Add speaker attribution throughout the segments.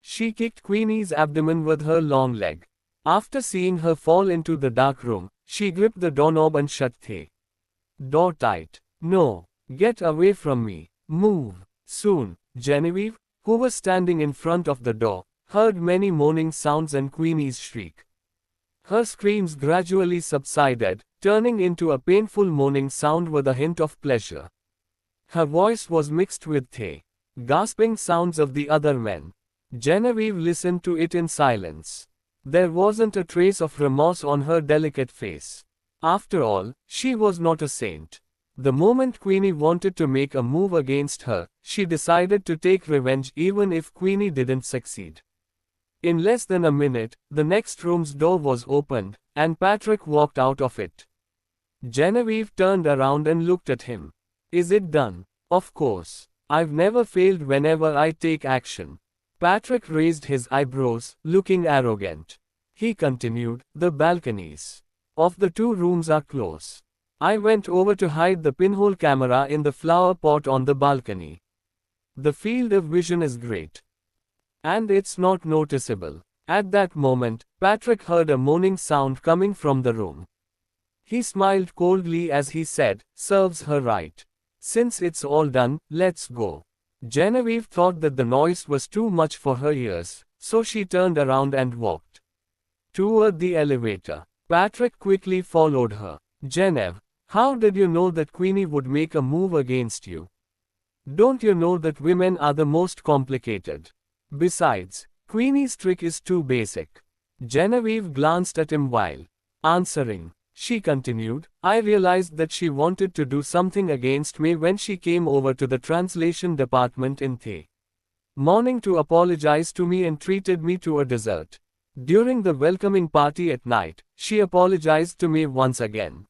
Speaker 1: She kicked Queenie's abdomen with her long leg. After seeing her fall into the dark room, she gripped the doorknob and shut the door tight. No, get away from me. Move. Soon, Genevieve, who was standing in front of the door, heard many moaning sounds and Queenie's shriek. Her screams gradually subsided, turning into a painful moaning sound with a hint of pleasure. Her voice was mixed with the gasping sounds of the other men. Genevieve listened to it in silence. There wasn't a trace of remorse on her delicate face. After all, she was not a saint. The moment Queenie wanted to make a move against her, she decided to take revenge even if Queenie didn't succeed. In less than a minute, the next room's door was opened, and Patrick walked out of it. Genevieve turned around and looked at him. Is it done? Of course. I've never failed whenever I take action. Patrick raised his eyebrows, looking arrogant. He continued, the balconies of the two rooms are close. I went over to hide the pinhole camera in the flower pot on the balcony. The field of vision is great. And it's not noticeable. At that moment, Patrick heard a moaning sound coming from the room. He smiled coldly as he said, serves her right. Since it's all done, let's go. Genevieve thought that the noise was too much for her ears, so she turned around and walked toward the elevator. Patrick quickly followed her. Genevieve, how did you know that Queenie would make a move against you? Don't you know that women are the most complicated? Besides, Queenie's trick is too basic. Genevieve glanced at him while answering. She continued, I realized that she wanted to do something against me when she came over to the translation department in the morning to apologize to me and treated me to a dessert. During the welcoming party at night, she apologized to me once again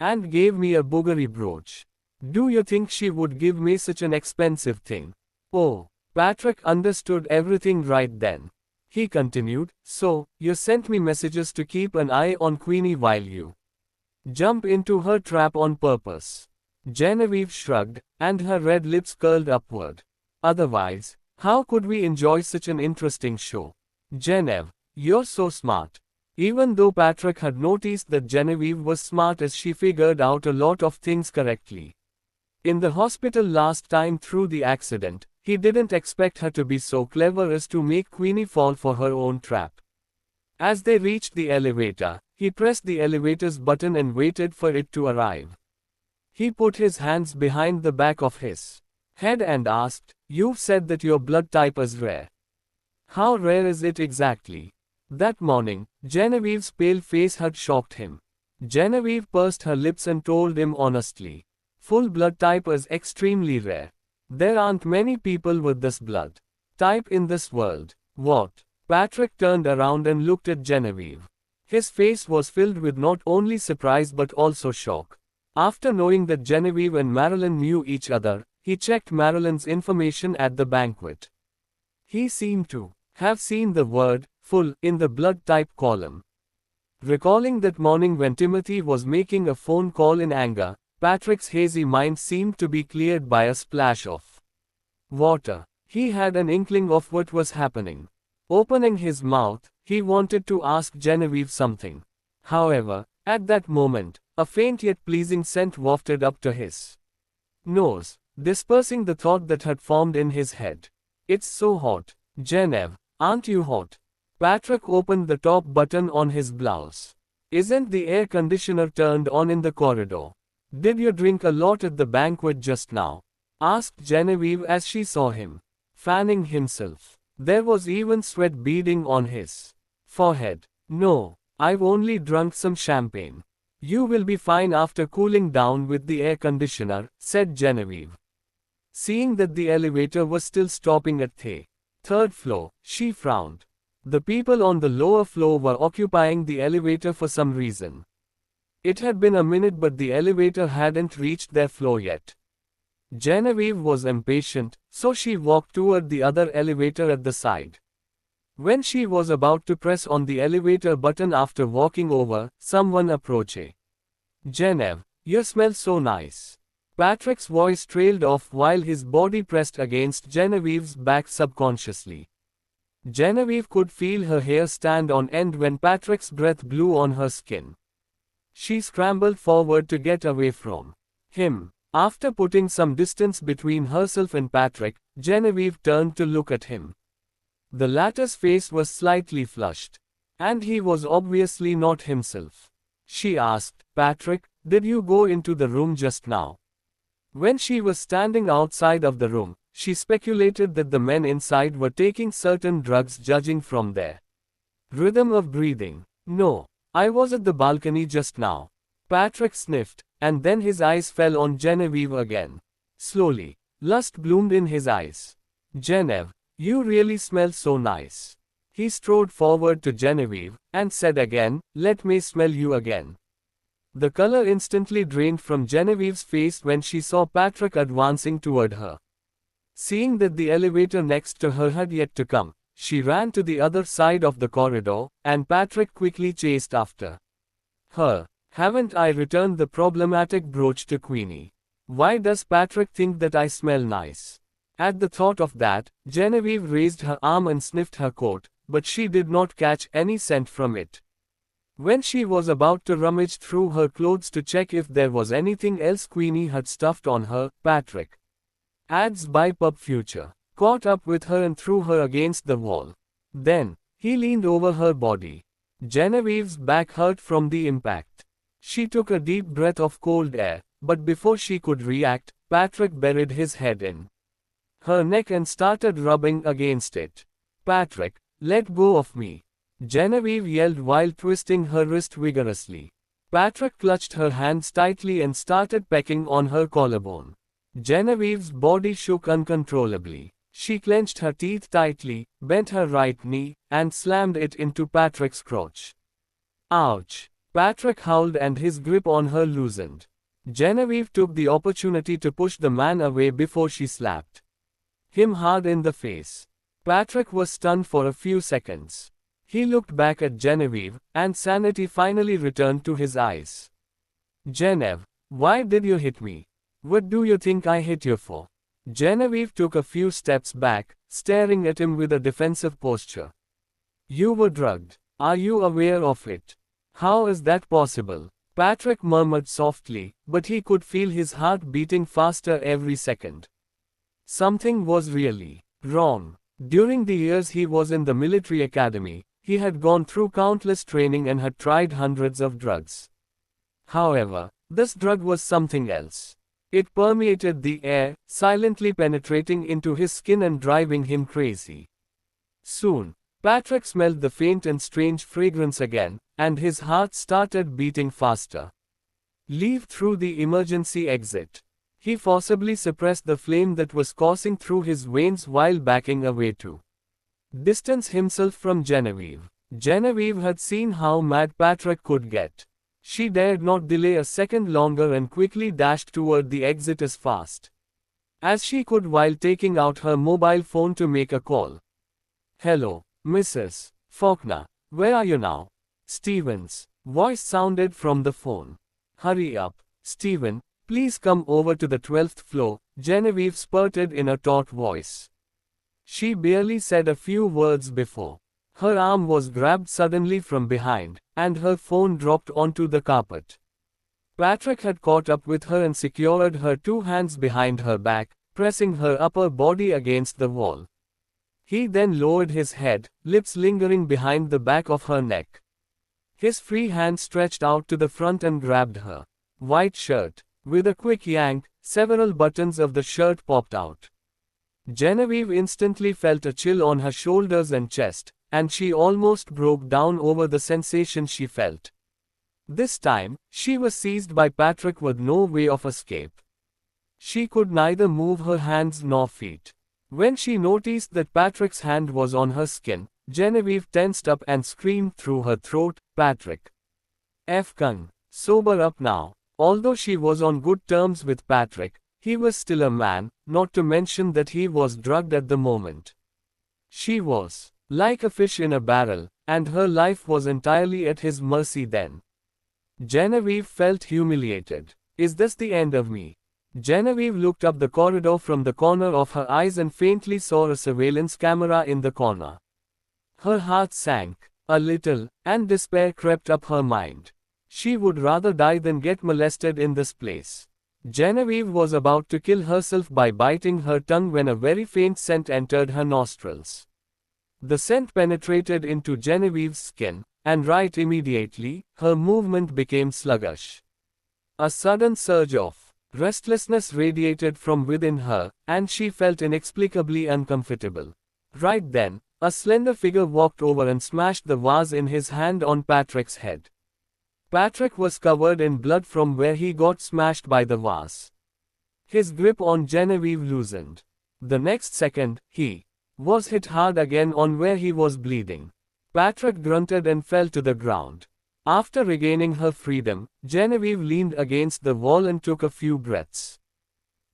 Speaker 1: and gave me a bougerie brooch. Do you think she would give me such an expensive thing? Oh, Patrick understood everything right then. He continued, so, you sent me messages to keep an eye on Queenie while you jump into her trap on purpose. Genevieve shrugged, and her red lips curled upward. Otherwise, how could we enjoy such an interesting show? Genevieve, you're so smart. Even though Patrick had noticed that Genevieve was smart as she figured out a lot of things correctly. In the hospital last time through the accident, he didn't expect her to be so clever as to make Queenie fall for her own trap. As they reached the elevator, he pressed the elevator's button and waited for it to arrive. He put his hands behind the back of his head and asked, you've said that your blood type is rare. How rare is it exactly? That morning, Genevieve's pale face had shocked him. Genevieve pursed her lips and told him honestly. Full blood type is extremely rare. There aren't many people with this blood type in this world. What? Patrick turned around and looked at Genevieve. His face was filled with not only surprise but also shock. After knowing that Genevieve and Marilyn knew each other, he checked Marilyn's information at the banquet. He seemed to have seen the word full in the blood type column. Recalling that morning when Timothy was making a phone call in anger, Patrick's hazy mind seemed to be cleared by a splash of water. He had an inkling of what was happening. Opening his mouth, he wanted to ask Genevieve something. However, at that moment, a faint yet pleasing scent wafted up to his nose, dispersing the thought that had formed in his head. It's so hot. Genevieve, aren't you hot? Patrick opened the top button on his blouse. Isn't the air conditioner turned on in the corridor? Did you drink a lot at the banquet just now? Asked Genevieve as she saw him fanning himself. There was even sweat beading on his forehead. No, I've only drunk some champagne. You will be fine after cooling down with the air conditioner, said Genevieve. Seeing that the elevator was still stopping at the third floor, she frowned. The people on the lower floor were occupying the elevator for some reason. It had been a minute but the elevator hadn't reached their floor yet. Genevieve was impatient, so she walked toward the other elevator at the side. When she was about to press on the elevator button after walking over, someone approached. Genevieve, you smell so nice. Patrick's voice trailed off while his body pressed against Genevieve's back subconsciously. Genevieve could feel her hair stand on end when Patrick's breath blew on her skin. She scrambled forward to get away from him. After putting some distance between herself and Patrick, Genevieve turned to look at him. The latter's face was slightly flushed. And he was obviously not himself. She asked, "Patrick, did you go into the room just now?" When she was standing outside of the room, she speculated that the men inside were taking certain drugs judging from their rhythm of breathing. "No, I was at the balcony just now." Patrick sniffed, and then his eyes fell on Genevieve again. Slowly, lust bloomed in his eyes. "Genevieve, you really smell so nice." He strode forward to Genevieve, and said again, "Let me smell you again." The color instantly drained from Genevieve's face when she saw Patrick advancing toward her. Seeing that the elevator next to her had yet to come, she ran to the other side of the corridor, and Patrick quickly chased after her. "Haven't I returned the problematic brooch to Queenie? Why does Patrick think that I smell nice?" At the thought of that, Genevieve raised her arm and sniffed her coat, but she did not catch any scent from it. When she was about to rummage through her clothes to check if there was anything else Queenie had stuffed on her, Patrick, ads by Pub Future, caught up with her and threw her against the wall. Then, he leaned over her body. Genevieve's back hurt from the impact. She took a deep breath of cold air, but before she could react, Patrick buried his head in her neck and started rubbing against it. "Patrick, let go of me!" Genevieve yelled while twisting her wrist vigorously. Patrick clutched her hands tightly and started pecking on her collarbone. Genevieve's body shook uncontrollably. She clenched her teeth tightly, bent her right knee, and slammed it into Patrick's crotch. "Ouch!" Patrick howled and his grip on her loosened. Genevieve took the opportunity to push the man away before she slapped him hard in the face. Patrick was stunned for a few seconds. He looked back at Genevieve, and sanity finally returned to his eyes. "Genevieve, why did you hit me? What do you think I hit you for?" Genevieve took a few steps back, staring at him with a defensive posture. "You were drugged. Are you aware of it?" "How is that possible?" Patrick murmured softly, but he could feel his heart beating faster every second. Something was really wrong. During the years he was in the military academy, he had gone through countless training and had tried hundreds of drugs. However, this drug was something else. It permeated the air, silently penetrating into his skin and driving him crazy. Soon, Patrick smelled the faint and strange fragrance again, and his heart started beating faster. "Leave through the emergency exit." He forcibly suppressed the flame that was coursing through his veins while backing away to distance himself from Genevieve. Genevieve had seen how mad Patrick could get. She dared not delay a second longer and quickly dashed toward the exit as fast as she could while taking out her mobile phone to make a call. "Hello, Mrs. Faulkner. Where are you now?" Stephen's voice sounded from the phone. "Hurry up, Stephen. Please come over to the 12th floor," Genevieve spurted in a taut voice. She barely said a few words before her arm was grabbed suddenly from behind, and her phone dropped onto the carpet. Patrick had caught up with her and secured her two hands behind her back, pressing her upper body against the wall. He then lowered his head, lips lingering behind the back of her neck. His free hand stretched out to the front and grabbed her white shirt. With a quick yank, several buttons of the shirt popped out. Genevieve instantly felt a chill on her shoulders and chest, and she almost broke down over the sensation she felt. This time, she was seized by Patrick with no way of escape. She could neither move her hands nor feet. When she noticed that Patrick's hand was on her skin, Genevieve tensed up and screamed through her throat, "Patrick! F. Kung, sober up now." Although she was on good terms with Patrick, he was still a man, not to mention that he was drugged at the moment. She was like a fish in a barrel, and her life was entirely at his mercy then. Genevieve felt humiliated. "Is this the end of me?" Genevieve looked up the corridor from the corner of her eyes and faintly saw a surveillance camera in the corner. Her heart sank a little, and despair crept up her mind. She would rather die than get molested in this place. Genevieve was about to kill herself by biting her tongue when a very faint scent entered her nostrils. The scent penetrated into Genevieve's skin, and right immediately, her movement became sluggish. A sudden surge of restlessness radiated from within her, and she felt inexplicably uncomfortable. Right then, a slender figure walked over and smashed the vase in his hand on Patrick's head. Patrick was covered in blood from where he got smashed by the vase. His grip on Genevieve loosened. The next second, he was hit hard again on where he was bleeding. Patrick grunted and fell to the ground. After regaining her freedom, Genevieve leaned against the wall and took a few breaths.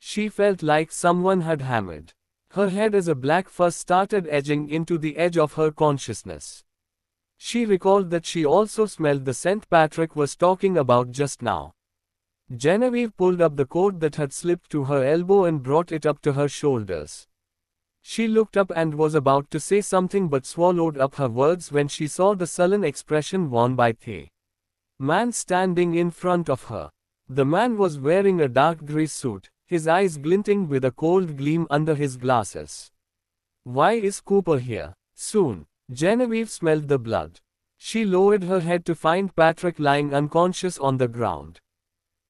Speaker 1: She felt like someone had hammered her head as a black fuzz started edging into the edge of her consciousness. She recalled that she also smelled the scent Patrick was talking about just now. Genevieve pulled up the coat that had slipped to her elbow and brought it up to her shoulders. She looked up and was about to say something but swallowed up her words when she saw the sullen expression worn by the man standing in front of her. The man was wearing a dark gray suit, his eyes glinting with a cold gleam under his glasses. "Why is Cooper here?" Soon, Genevieve smelled the blood. She lowered her head to find Patrick lying unconscious on the ground.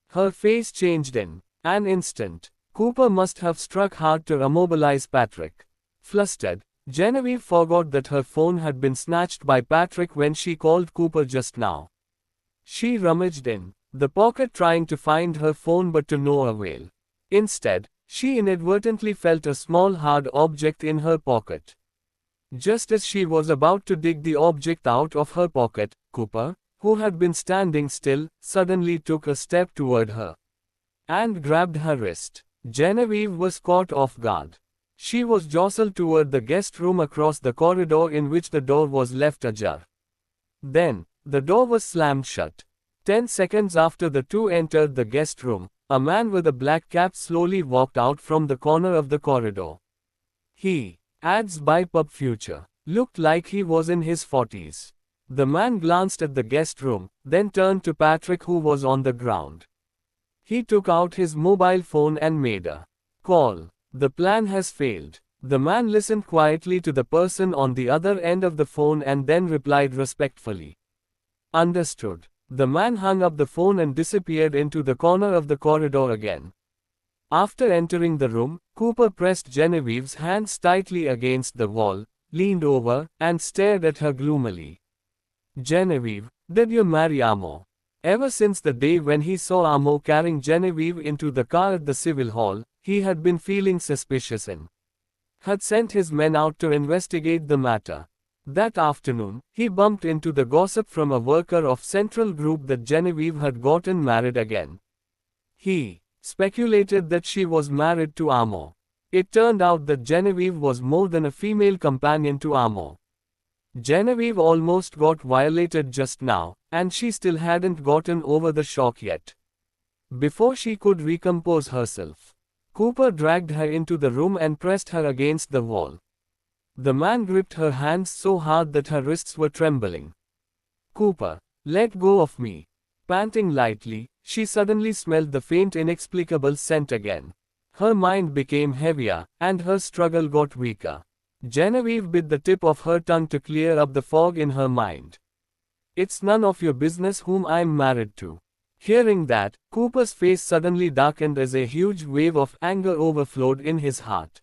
Speaker 1: Her face changed in an instant. Cooper must have struck hard to immobilize Patrick. Flustered, Genevieve forgot that her phone had been snatched by Patrick when she called Cooper just now. She rummaged in the pocket trying to find her phone but to no avail. Instead, she inadvertently felt a small hard object in her pocket. Just as she was about to dig the object out of her pocket, Cooper, who had been standing still, suddenly took a step toward her and grabbed her wrist. Genevieve was caught off guard. She was jostled toward the guest room across the corridor in which the door was left ajar. Then, the door was slammed shut. 10 seconds after the two entered the guest room, a man with a black cap slowly walked out from the corner of the corridor. He, adds by Pub Future, looked like he was in his 40s. The man glanced at the guest room, then turned to Patrick who was on the ground. He took out his mobile phone and made a call. "The plan has failed." The man listened quietly to the person on the other end of the phone and then replied respectfully, "Understood." The man hung up the phone and disappeared into the corner of the corridor again. After entering the room, Cooper pressed Genevieve's hands tightly against the wall, leaned over, and stared at her gloomily. "Genevieve, did you marry Amo?" Ever since the day when he saw Amo carrying Genevieve into the car at the Civil Hall, he had been feeling suspicious and had sent his men out to investigate the matter. That afternoon, he bumped into the gossip from a worker of Central Group that Genevieve had gotten married again. He speculated that she was married to Amo. It turned out that Genevieve was more than a female companion to Amo. Genevieve almost got violated just now, and she still hadn't gotten over the shock yet. Before she could recompose herself, Cooper dragged her into the room and pressed her against the wall. The man gripped her hands so hard that her wrists were trembling. "Cooper, let go of me." Panting lightly, she suddenly smelled the faint inexplicable scent again. Her mind became heavier, and her struggle got weaker. Genevieve bit the tip of her tongue to clear up the fog in her mind. "It's none of your business whom I'm married to." Hearing that, Cooper's face suddenly darkened as a huge wave of anger overflowed in his heart.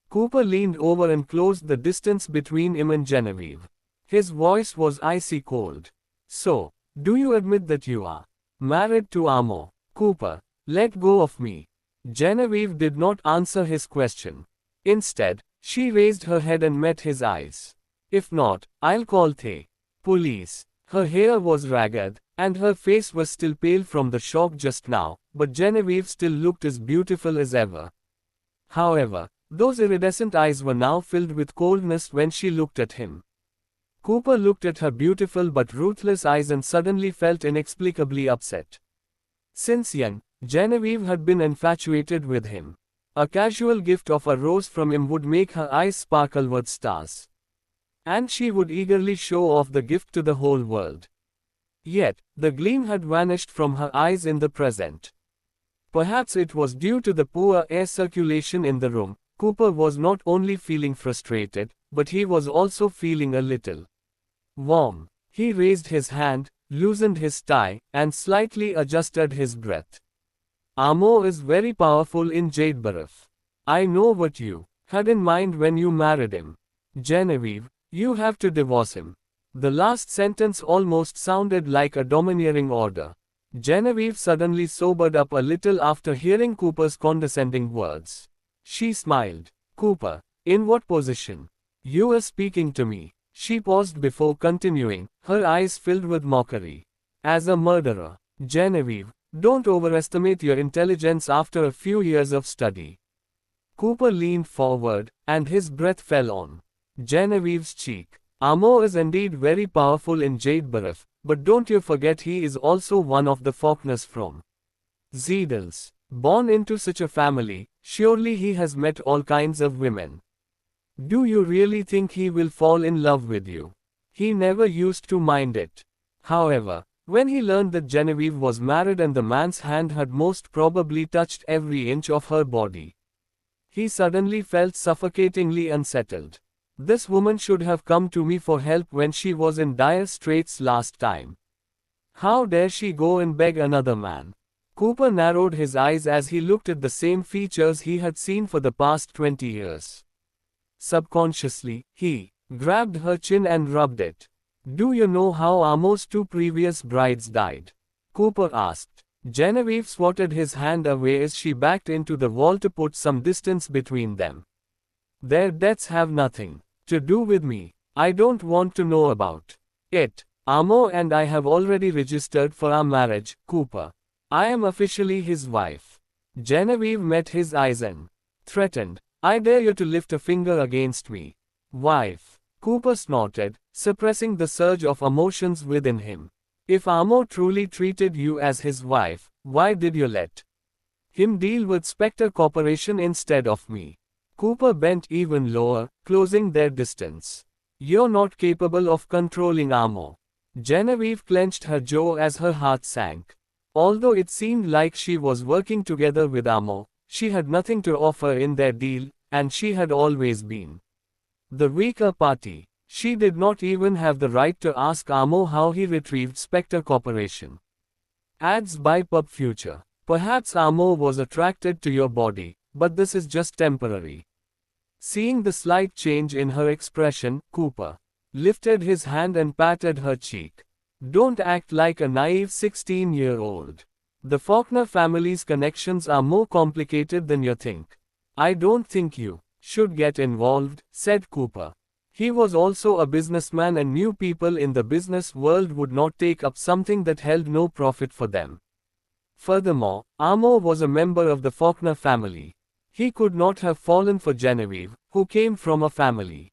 Speaker 1: Cooper leaned over and closed the distance between him and Genevieve. His voice was icy cold. "So, do you admit that you are married to Amo?" "Cooper, let go of me." Genevieve did not answer his question. Instead, she raised her head and met his eyes. "If not, I'll call the police." Her hair was ragged, and her face was still pale from the shock just now, but Genevieve still looked as beautiful as ever. However, those iridescent eyes were now filled with coldness when she looked at him. Cooper looked at her beautiful but ruthless eyes and suddenly felt inexplicably upset. Since young, Genevieve had been infatuated with him. A casual gift of a rose from him would make her eyes sparkle with stars. And she would eagerly show off the gift to the whole world. Yet, the gleam had vanished from her eyes in the present. Perhaps it was due to the poor air circulation in the room. Cooper was not only feeling frustrated, but he was also feeling a little warm. He raised his hand, loosened his tie, and slightly adjusted his breath. Amo is very powerful in Jadeborough. I know what you had in mind when you married him. Genevieve, you have to divorce him. The last sentence almost sounded like a domineering order. Genevieve suddenly sobered up a little after hearing Cooper's condescending words. She smiled. Cooper, in what position? You were speaking to me. She paused before continuing, her eyes filled with mockery. As a murderer. Genevieve, don't overestimate your intelligence after a few years of study. Cooper leaned forward, and his breath fell on Genevieve's cheek. Amo is indeed very powerful in Jadeborough, but don't you forget he is also one of the Faulkners from Zeedles. Born into such a family, surely he has met all kinds of women. Do you really think he will fall in love with you? He never used to mind it. However, when he learned that Genevieve was married and the man's hand had most probably touched every inch of her body, he suddenly felt suffocatingly unsettled. This woman should have come to me for help when she was in dire straits last time. How dare she go and beg another man? Cooper narrowed his eyes as he looked at the same features he had seen for the past 20 years. Subconsciously, he grabbed her chin and rubbed it. Do you know how Amo's 2 previous brides died? Cooper asked. Genevieve swatted his hand away as she backed into the wall to put some distance between them. Their deaths have nothing to do with me. I don't want to know about it. Amo and I have already registered for our marriage, Cooper. I am officially his wife. Genevieve met his eyes and threatened. I dare you to lift a finger against me. Wife. Cooper snorted, suppressing the surge of emotions within him. If Amo truly treated you as his wife, why did you let him deal with Spectre Corporation instead of me? Cooper bent even lower, closing their distance. You're not capable of controlling Amo. Genevieve clenched her jaw as her heart sank. Although it seemed like she was working together with Amo, she had nothing to offer in their deal, and she had always been the weaker party. She did not even have the right to ask Amo how he retrieved Spectre Corporation. Ads by Pub Future. Perhaps Amo was attracted to your body, but this is just temporary. Seeing the slight change in her expression, Cooper lifted his hand and patted her cheek. Don't act like a naive 16-year-old. The Faulkner family's connections are more complicated than you think. I don't think you should get involved, said Cooper. He was also a businessman and knew people in the business world would not take up something that held no profit for them. Furthermore, Amo was a member of the Faulkner family. He could not have fallen for Genevieve, who came from a family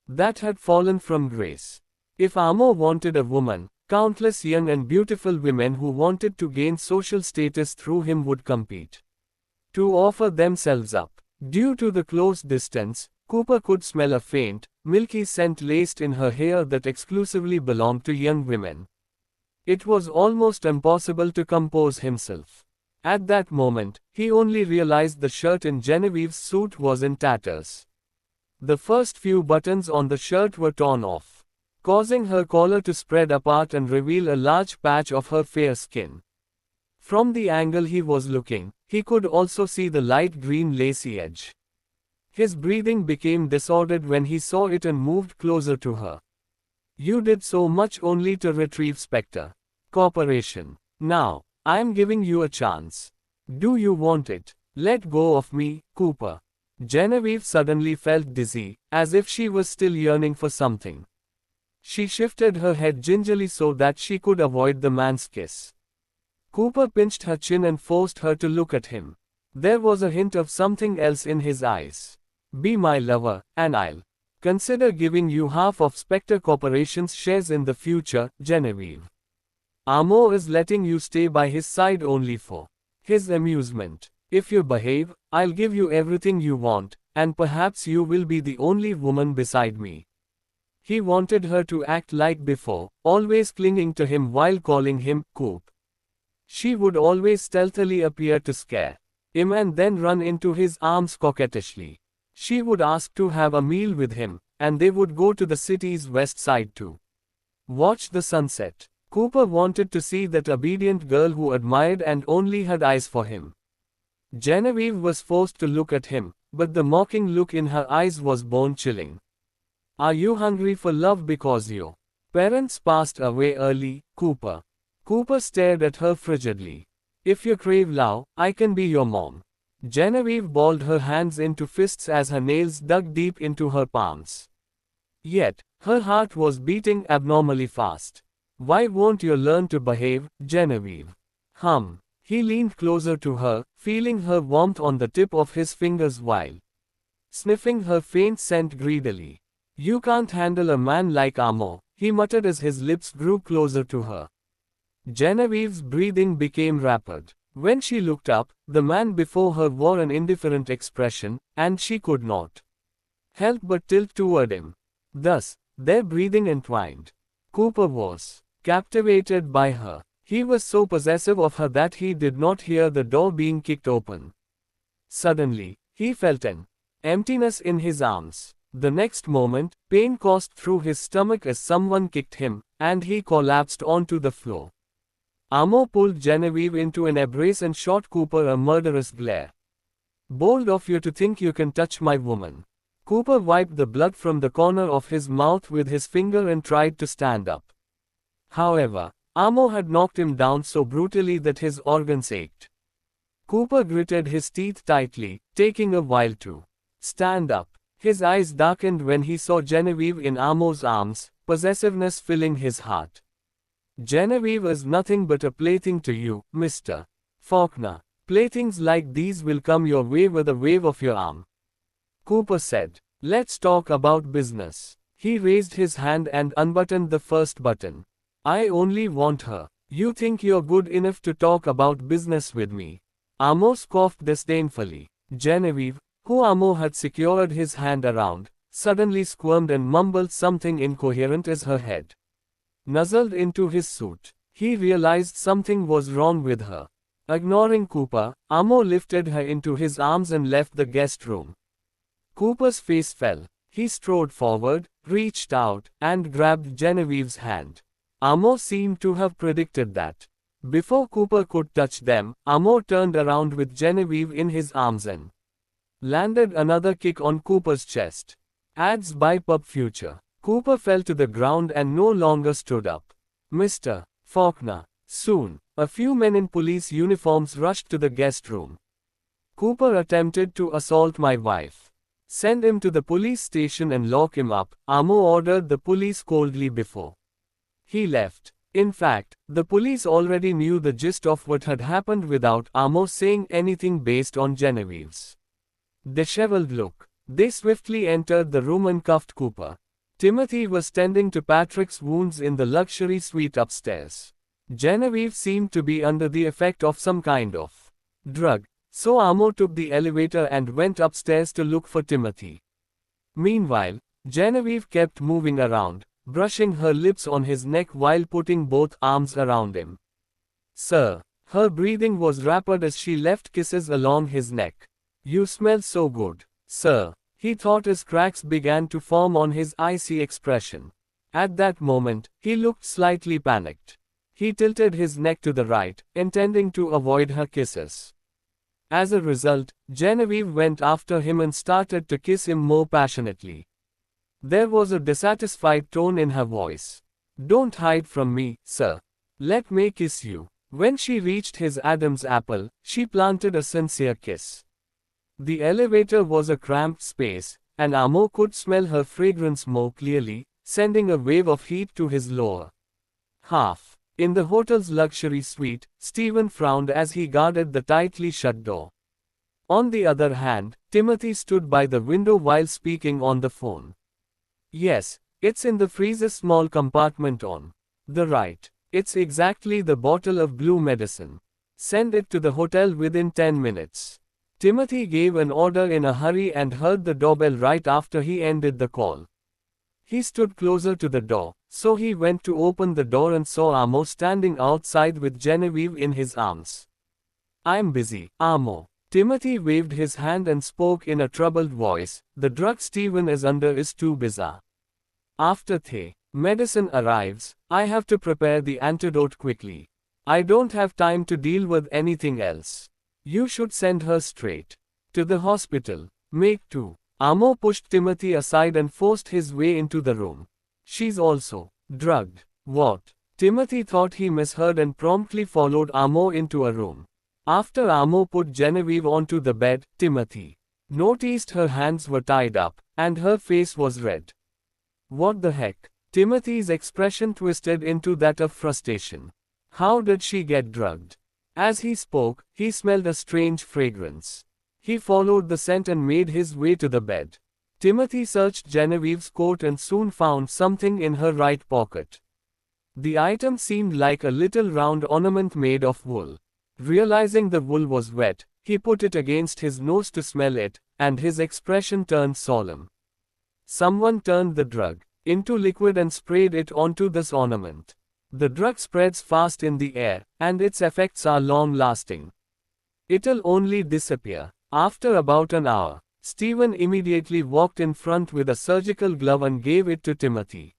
Speaker 1: that had fallen from grace. If Amo wanted a woman, countless young and beautiful women who wanted to gain social status through him would compete to offer themselves up. Due to the close distance, Cooper could smell a faint, milky scent laced in her hair that exclusively belonged to young women. It was almost impossible to compose himself. At that moment, he only realized the shirt in Genevieve's suit was in tatters. The first few buttons on the shirt were torn off, causing her collar to spread apart and reveal a large patch of her fair skin. From the angle he was looking, he could also see the light green lacy edge. His breathing became disordered when he saw it and moved closer to her. You did so much only to retrieve Spectre Corporation. Now, I am giving you a chance. Do you want it? Let go of me, Cooper. Genevieve suddenly felt dizzy, as if she was still yearning for something. She shifted her head gingerly so that she could avoid the man's kiss. Cooper pinched her chin and forced her to look at him. There was a hint of something else in his eyes. Be my lover, and I'll consider giving you half of Spectre Corporation's shares in the future, Genevieve. Amo is letting you stay by his side only for his amusement. If you behave, I'll give you everything you want, and perhaps you will be the only woman beside me. He wanted her to act like before, always clinging to him while calling him Coop. She would always stealthily appear to scare him and then run into his arms coquettishly. She would ask to have a meal with him, and they would go to the city's west side to watch the sunset. Cooper wanted to see that obedient girl who admired and only had eyes for him. Genevieve was forced to look at him, but the mocking look in her eyes was bone-chilling. Are you hungry for love because your parents passed away early, Cooper? Cooper stared at her frigidly. If you crave love, I can be your mom. Genevieve balled her hands into fists as her nails dug deep into her palms. Yet, her heart was beating abnormally fast. Why won't you learn to behave, Genevieve? He leaned closer to her, feeling her warmth on the tip of his fingers while sniffing her faint scent greedily. You can't handle a man like Amo, he muttered as his lips grew closer to her. Genevieve's breathing became rapid. When she looked up, the man before her wore an indifferent expression, and she could not help but tilt toward him. Thus, their breathing entwined. Cooper was captivated by her. He was so possessive of her that he did not hear the door being kicked open. Suddenly, he felt an emptiness in his arms. The next moment, pain coursed through his stomach as someone kicked him, and he collapsed onto the floor. Amo pulled Genevieve into an embrace and shot Cooper a murderous glare. Bold of you to think you can touch my woman. Cooper wiped the blood from the corner of his mouth with his finger and tried to stand up. However, Amo had knocked him down so brutally that his organs ached. Cooper gritted his teeth tightly, taking a while to stand up. His eyes darkened when he saw Genevieve in Amo's arms, possessiveness filling his heart. Genevieve is nothing but a plaything to you, Mr. Faulkner. Playthings like these will come your way with a wave of your arm. Cooper said, let's talk about business. He raised his hand and unbuttoned the first button. I only want her. You think you're good enough to talk about business with me? Amo scoffed disdainfully. Genevieve, who Amo had secured his hand around, suddenly squirmed and mumbled something incoherent as her head nuzzled into his suit. He realized something was wrong with her. Ignoring Cooper, Amo lifted her into his arms and left the guest room. Cooper's face fell. He strode forward, reached out, and grabbed Genevieve's hand. Amo seemed to have predicted that. Before Cooper could touch them, Amo turned around with Genevieve in his arms and landed another kick on Cooper's chest. Ads by Pub Future. Cooper fell to the ground and no longer stood up. Mr. Faulkner. Soon, a few men in police uniforms rushed to the guest room. Cooper attempted to assault my wife. Send him to the police station and lock him up, Amo ordered the police coldly before he left. In fact, the police already knew the gist of what had happened without Amo saying anything based on Genevieve's disheveled look. They swiftly entered the room and cuffed Cooper. Timothy was tending to Patrick's wounds in the luxury suite upstairs. Genevieve seemed to be under the effect of some kind of drug, so Amo took the elevator and went upstairs to look for Timothy. Meanwhile, Genevieve kept moving around, brushing her lips on his neck while putting both arms around him. Sir. Her breathing was rapid as she left kisses along his neck. You smell so good, sir. He thought as cracks began to form on his icy expression. At that moment, he looked slightly panicked. He tilted his neck to the right, intending to avoid her kisses. As a result, Genevieve went after him and started to kiss him more passionately. There was a dissatisfied tone in her voice. Don't hide from me, sir. Let me kiss you. When she reached his Adam's apple, she planted a sincere kiss. The elevator was a cramped space, and Amo could smell her fragrance more clearly, sending a wave of heat to his lower half. In the hotel's luxury suite, Stephen frowned as he guarded the tightly shut door. On the other hand, Timothy stood by the window while speaking on the phone. Yes, it's in the freezer's small compartment on the right. It's exactly the bottle of blue medicine. Send it to the hotel within 10 minutes. Timothy gave an order in a hurry and heard the doorbell right after he ended the call. He stood closer to the door, so he went to open the door and saw Amo standing outside with Genevieve in his arms. "I'm busy, Amo." Timothy waved his hand and spoke in a troubled voice. "The drug Steven is under is too bizarre. After the medicine arrives, I have to prepare the antidote quickly. I don't have time to deal with anything else. You should send her straight to the hospital. Make two." Amo pushed Timothy aside and forced his way into the room. "She's also drugged." "What?" Timothy thought he misheard and promptly followed Amo into a room. After Amo put Genevieve onto the bed, Timothy noticed her hands were tied up, and her face was red. "What the heck?" Timothy's expression twisted into that of frustration. "How did she get drugged?" As he spoke, he smelled a strange fragrance. He followed the scent and made his way to the bed. Timothy searched Genevieve's coat and soon found something in her right pocket. The item seemed like a little round ornament made of wool. Realizing the wool was wet, he put it against his nose to smell it, and his expression turned solemn. Someone turned the drug into liquid and sprayed it onto this ornament. The drug spreads fast in the air, and its effects are long-lasting. It'll only disappear after about an hour. Steven immediately walked in front with a surgical glove and gave it to Timothy.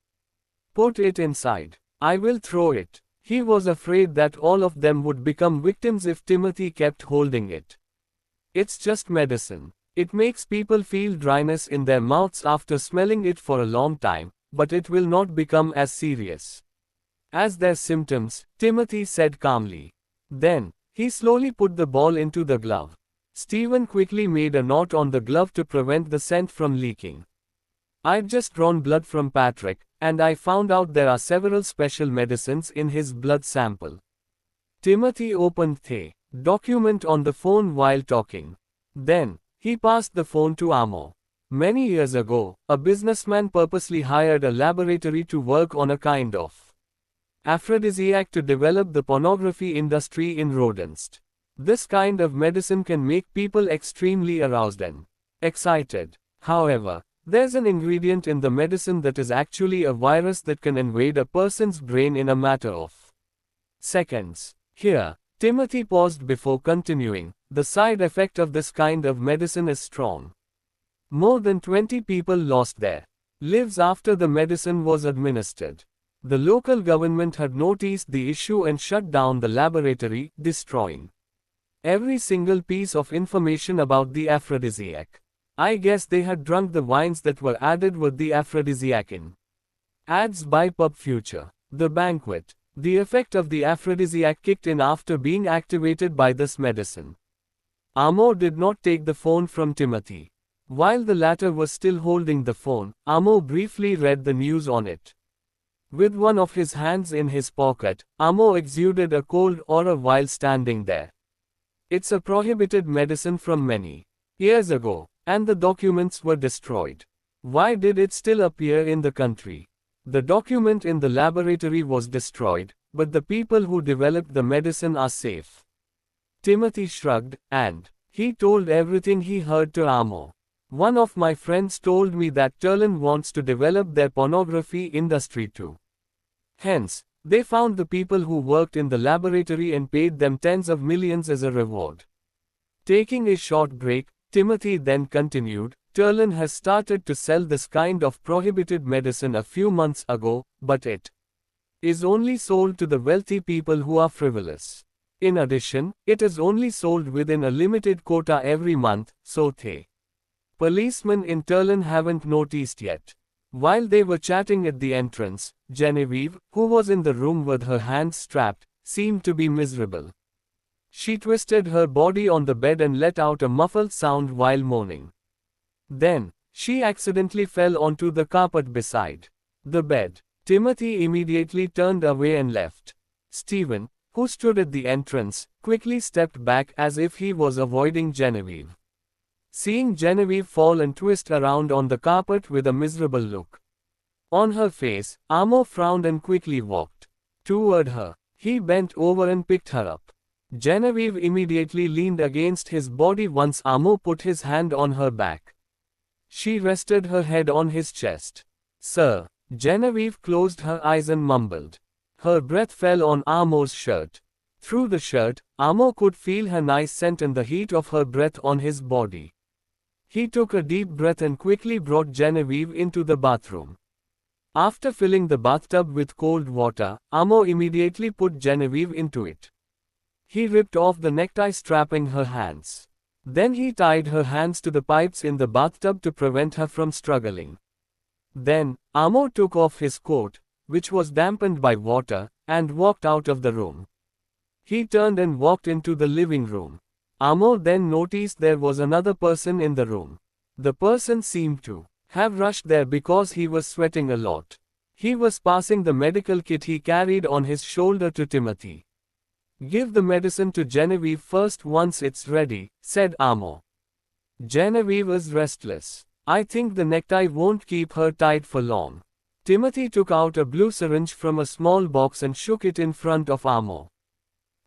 Speaker 1: "Put it inside. I will throw it." He was afraid that all of them would become victims if Timothy kept holding it. "It's just medicine. It makes people feel dryness in their mouths after smelling it for a long time, but it will not become as serious as their symptoms," Timothy said calmly. Then, he slowly put the ball into the glove. Steven quickly made a knot on the glove to prevent the scent from leaking. "I'd just drawn blood from Patrick, and I found out there are several special medicines in his blood sample." Timothy opened the document on the phone while talking. Then, he passed the phone to Amo. "Many years ago, a businessman purposely hired a laboratory to work on a kind of aphrodisiac to develop the pornography industry in rodents. This kind of medicine can make people extremely aroused and excited. However, there's an ingredient in the medicine that is actually a virus that can invade a person's brain in a matter of seconds." Here, Timothy paused before continuing. "The side effect of this kind of medicine is strong. More than 20 people lost their lives after the medicine was administered. The local government had noticed the issue and shut down the laboratory, destroying every single piece of information about the aphrodisiac. I guess they had drunk the wines that were added with the aphrodisiac in." Ads by Pub Future. The banquet. The effect of the aphrodisiac kicked in after being activated by this medicine. Amo did not take the phone from Timothy. While the latter was still holding the phone, Amo briefly read the news on it. With one of his hands in his pocket, Amo exuded a cold aura while standing there. "It's a prohibited medicine from many years ago, and the documents were destroyed. Why did it still appear in the country?" "The document in the laboratory was destroyed, but the people who developed the medicine are safe." Timothy shrugged, and he told everything he heard to Amo. "One of my friends told me that Turlan wants to develop their pornography industry too. Hence, they found the people who worked in the laboratory and paid them tens of millions as a reward." Taking a short break, Timothy then continued, "Turlan has started to sell this kind of prohibited medicine a few months ago, but it is only sold to the wealthy people who are frivolous. In addition, it is only sold within a limited quota every month, so the policemen in Turlan haven't noticed yet." While they were chatting at the entrance, Genevieve, who was in the room with her hands strapped, seemed to be miserable. She twisted her body on the bed and let out a muffled sound while moaning. Then, she accidentally fell onto the carpet beside the bed. Timothy immediately turned away and left. Steven, who stood at the entrance, quickly stepped back as if he was avoiding Genevieve. Seeing Genevieve fall and twist around on the carpet with a miserable look on her face, Amo frowned and quickly walked toward her. He bent over and picked her up. Genevieve immediately leaned against his body once Amo put his hand on her back. She rested her head on his chest. Sir. Genevieve closed her eyes and mumbled. Her breath fell on Amo's shirt. Through the shirt, Amo could feel her nice scent and the heat of her breath on his body. He took a deep breath and quickly brought Genevieve into the bathroom. After filling the bathtub with cold water, Amo immediately put Genevieve into it. He ripped off the necktie strapping her hands. Then he tied her hands to the pipes in the bathtub to prevent her from struggling. Then, Amo took off his coat, which was dampened by water, and walked out of the room. He turned and walked into the living room. Amo then noticed there was another person in the room. The person seemed to have rushed there because he was sweating a lot. He was passing the medical kit he carried on his shoulder to Timothy. Give the medicine to Genevieve first once it's ready, said Amo. Genevieve was restless. I think the necktie won't keep her tight for long. Timothy took out a blue syringe from a small box and shook it in front of Amo.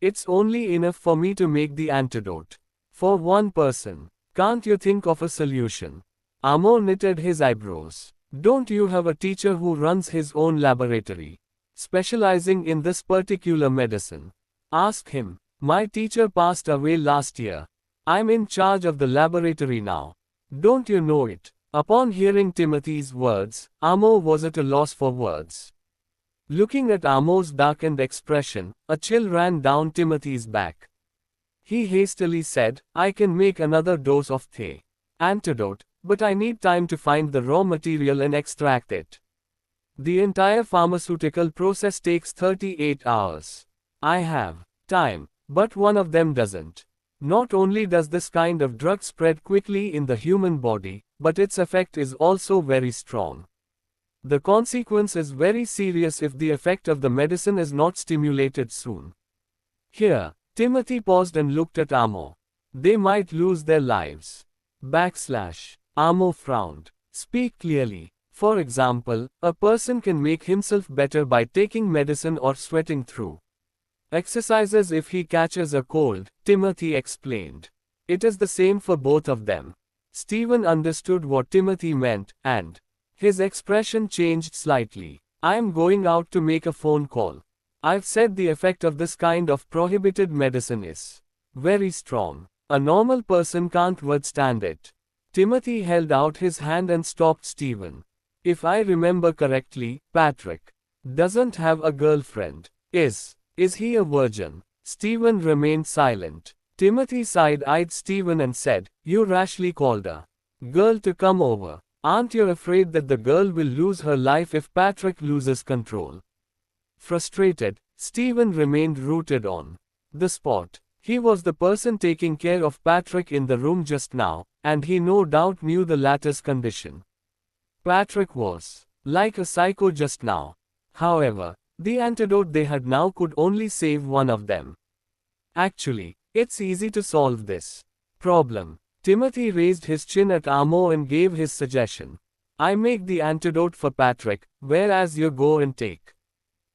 Speaker 1: It's only enough for me to make the antidote. For one person. Can't you think of a solution? Amo knitted his eyebrows. Don't you have a teacher who runs his own laboratory, specializing in this particular medicine? Ask him. My teacher passed away last year. I'm in charge of the laboratory now. Don't you know it? Upon hearing Timothy's words, Amo was at a loss for words. Looking at Amo's darkened expression, a chill ran down Timothy's back. He hastily said, I can make another dose of the antidote, but I need time to find the raw material and extract it. The entire pharmaceutical process takes 38 hours. I have time, but one of them doesn't. Not only does this kind of drug spread quickly in the human body, but its effect is also very strong. The consequence is very serious if the effect of the medicine is not stimulated soon. Here, Timothy paused and looked at Amo. They might lose their lives. Amo frowned. Speak clearly. For example, a person can make himself better by taking medicine or sweating through exercises if he catches a cold, Timothy explained. It is the same for both of them. Stephen understood what Timothy meant, and his expression changed slightly. I am going out to make a phone call. I've said the effect of this kind of prohibited medicine is very strong. A normal person can't withstand it. Timothy held out his hand and stopped Stephen. If I remember correctly, Patrick doesn't have a girlfriend. Is he a virgin? Stephen remained silent. Timothy side-eyed Stephen and said, You rashly called a girl to come over. Aren't you afraid that the girl will lose her life if Patrick loses control? Frustrated, Stephen remained rooted on the spot. He was the person taking care of Patrick in the room just now, and he no doubt knew the latter's condition. Patrick was like a psycho just now. However, the antidote they had now could only save one of them. Actually, it's easy to solve this problem. Timothy raised his chin at Amo and gave his suggestion. I make the antidote for Patrick, whereas you go and take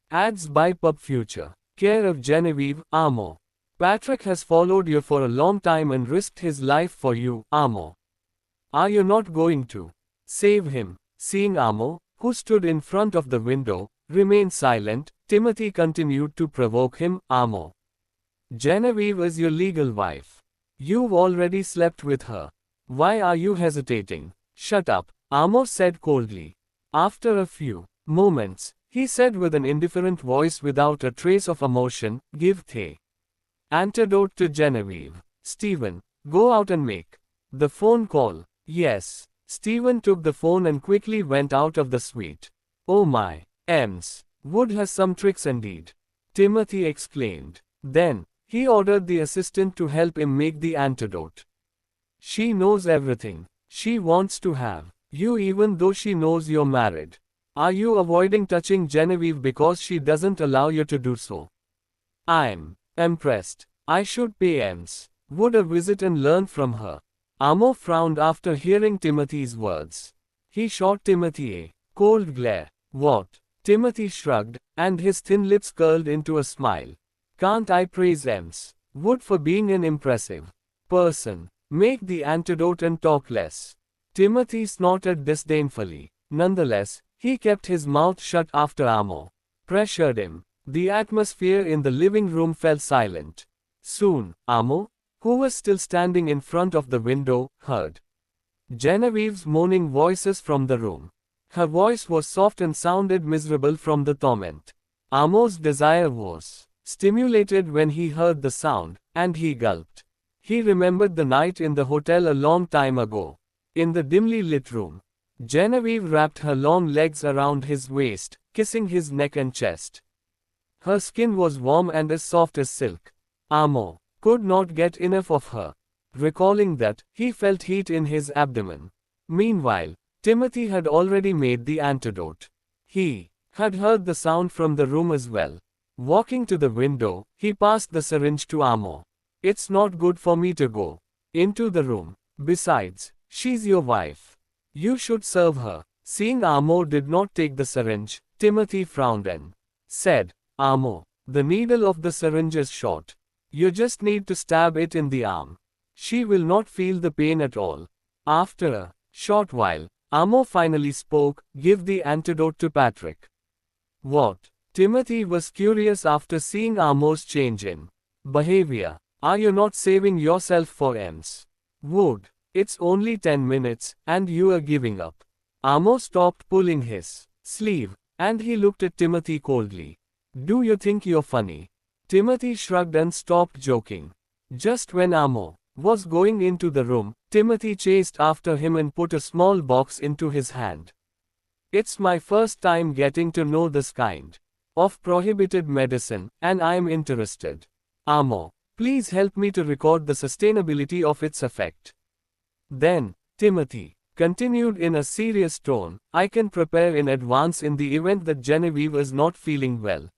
Speaker 1: ads by Pub Future. Care of Genevieve, Amo. Patrick has followed you for a long time and risked his life for you, Amo. Are you not going to save him? Seeing Amo, who stood in front of the window, remain silent, Timothy continued to provoke him, Amo. Genevieve is your legal wife. You've already slept with her. Why are you hesitating? Shut up, Amo said coldly. After a few moments, he said with an indifferent voice without a trace of emotion, Give the antidote to Genevieve. Stephen, go out and make the phone call. Yes. Stephen took the phone and quickly went out of the suite. Oh my, Wood has some tricks indeed. Timothy exclaimed. Then, he ordered the assistant to help him make the antidote. She knows everything. She wants to have you even though she knows you're married. Are you avoiding touching Genevieve because she doesn't allow you to do so? I'm impressed. I should pay Wood a visit and learn from her. Amo frowned after hearing Timothy's words. He shot Timothy a cold glare. What? Timothy shrugged, and his thin lips curled into a smile. Can't I praise Wood for being an impressive person? Make the antidote and talk less. Timothy snorted disdainfully. Nonetheless, He kept his mouth shut after Amo pressured him. The atmosphere in the living room fell silent. Soon, Amo, who was still standing in front of the window, heard Genevieve's moaning voices from the room. Her voice was soft and sounded miserable from the torment. Amo's desire was stimulated when he heard the sound, and he gulped. He remembered the night in the hotel a long time ago. In the dimly lit room, Genevieve wrapped her long legs around his waist, kissing his neck and chest. Her skin was warm and as soft as silk. Amo could not get enough of her. Recalling that, he felt heat in his abdomen. Meanwhile, Timothy had already made the antidote. He had heard the sound from the room as well. Walking to the window, he passed the syringe to Amo. It's not good for me to go into the room. Besides, she's your wife. You should serve her. Seeing Amo did not take the syringe, Timothy frowned and said, Amo, the needle of the syringe is short. You just need to stab it in the arm. She will not feel the pain at all. After a short while, Amo finally spoke, give the antidote to Patrick. What? Timothy was curious after seeing Amo's change in behavior. Are you not saving yourself for Ems? Wood. It's only 10 minutes, and you are giving up. Amo stopped pulling his sleeve, and he looked at Timothy coldly. Do you think you're funny? Timothy shrugged and stopped joking. Just when Amo was going into the room, Timothy chased after him and put a small box into his hand. It's my first time getting to know this kind of prohibited medicine, and I'm interested. Amo, please help me to record the sustainability of its effect. Then, Timothy continued in a serious tone, I can prepare in advance in the event that Genevieve is not feeling well.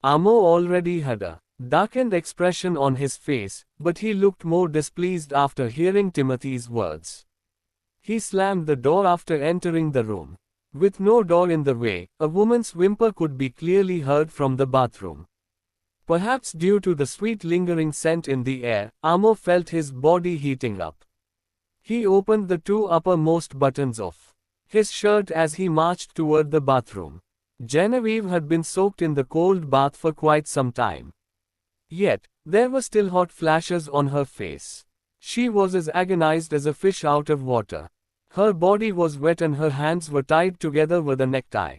Speaker 1: Amo already had a darkened expression on his face, but he looked more displeased after hearing Timothy's words. He slammed the door after entering the room. With no door in the way, a woman's whimper could be clearly heard from the bathroom. Perhaps due to the sweet lingering scent in the air, Amo felt his body heating up. He opened the two uppermost buttons of his shirt as he marched toward the bathroom. Genevieve had been soaked in the cold bath for quite some time. Yet, there were still hot flashes on her face. She was as agonized as a fish out of water. Her body was wet and her hands were tied together with a necktie.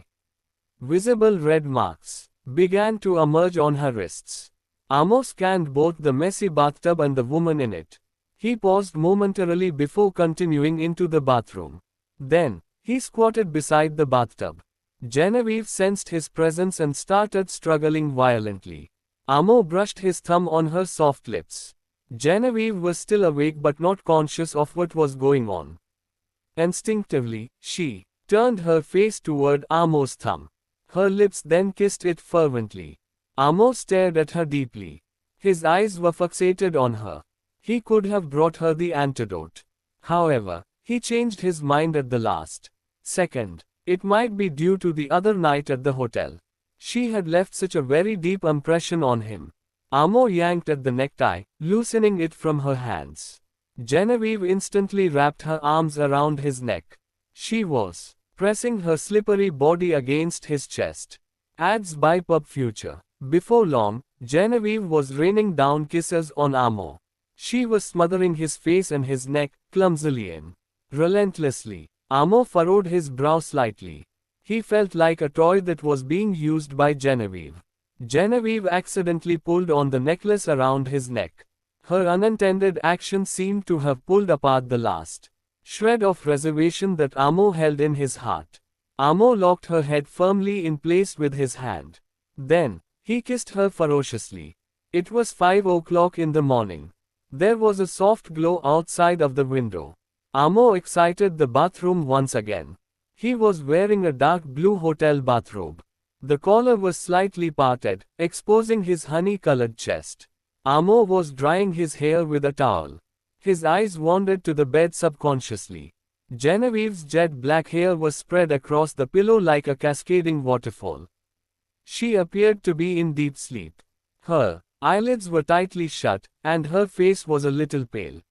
Speaker 1: Visible red marks began to emerge on her wrists. Amo scanned both the messy bathtub and the woman in it. He paused momentarily before continuing into the bathroom. Then, he squatted beside the bathtub. Genevieve sensed his presence and started struggling violently. Amo brushed his thumb on her soft lips. Genevieve was still awake but not conscious of what was going on. Instinctively, she turned her face toward Amo's thumb. Her lips then kissed it fervently. Amo stared at her deeply. His eyes were fixated on her. He could have brought her the antidote. However, he changed his mind at the last second. It might be due to the other night at the hotel. She had left such a very deep impression on him. Amo yanked at the necktie, loosening it from her hands. Genevieve instantly wrapped her arms around his neck. She was pressing her slippery body against his chest. Ads by Pub Future. Before long, Genevieve was raining down kisses on Amo. She was smothering his face and his neck, clumsily and relentlessly. Amo furrowed his brow slightly. He felt like a toy that was being used by Genevieve. Genevieve accidentally pulled on the necklace around his neck. Her unintended action seemed to have pulled apart the last shred of reservation that Amo held in his heart. Amo locked her head firmly in place with his hand. Then, he kissed her ferociously. It was 5 o'clock in the morning. There was a soft glow outside of the window. Amo excited the bathroom once again. He was wearing a dark blue hotel bathrobe. The collar was slightly parted, exposing his honey-colored chest. Amo was drying his hair with a towel. His eyes wandered to the bed subconsciously. Genevieve's jet black hair was spread across the pillow like a cascading waterfall. She appeared to be in deep sleep. Her eyelids were tightly shut, and her face was a little pale.